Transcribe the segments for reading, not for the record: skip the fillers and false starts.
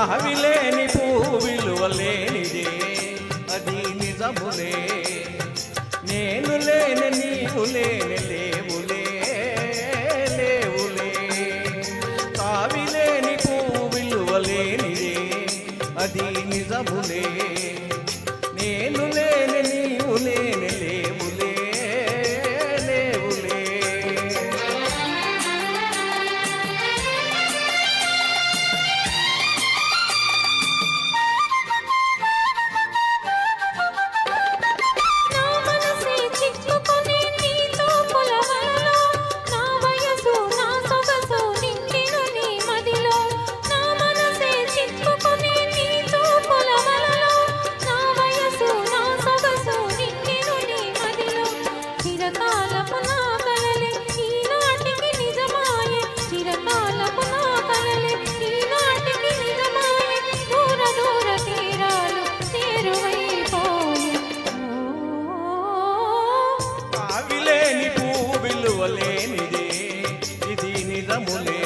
తావిలేని పువ్వు విలువలేనిదే అది నిజములే. నేను లేని నీవు లేని లేవులే లేవులే. తావిలేని పువ్వు విలువలేనిదే అది నిజములే. నేను లేని నీవు లేని లేవులే లేవులే. లేనిదే ఇది నిజములే.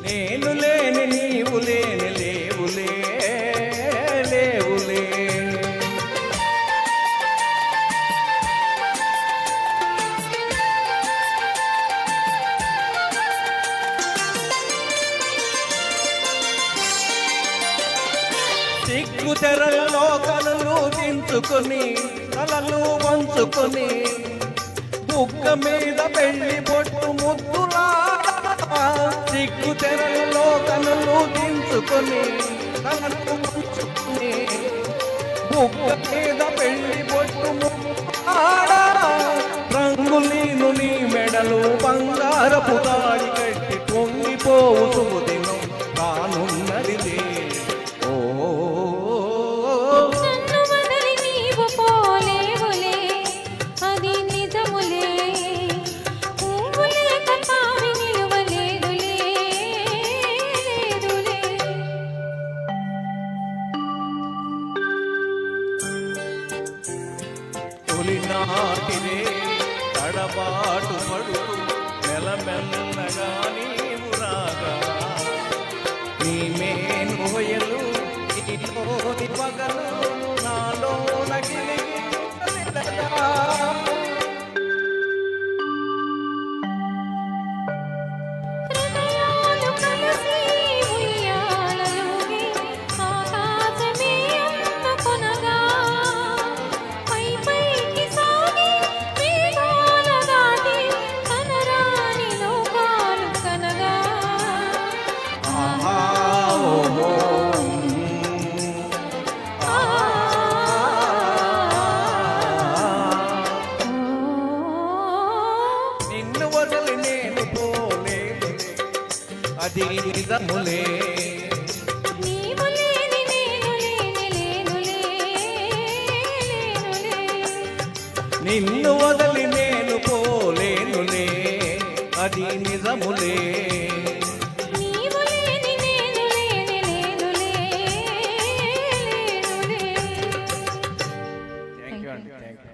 నేను లేని నీవు లేని లేవులే లేవులే. సిగ్గు తెరలలో కనులు దించుకొని తలలు వంచుకొని బుగ్గ మీద పెళ్లి బొట్టు ముద్దులా. సిగ్గు తెరలలో కనులు దించుకొని తలలు వంచుకొని బుగ్గ మీద పెళ్లి బొట్టు ముద్దులా. రంగులీను నీ మెడలు బంగారపు తాడి కట్టి పొంగిపోవు శుభదినం రానున్నదిలే. తొలినాటిదే తడబాటు పడుతూ మెల్లమెల్లగా నీవు రాగా నీ మేనోయలు నీలోని పగలు నాలో నగిలి అది నిజములే. నిన్ను వదలి నేను పోలేనులే అది నిజములే. థ్యాంక్ యూ అండి. Thank you.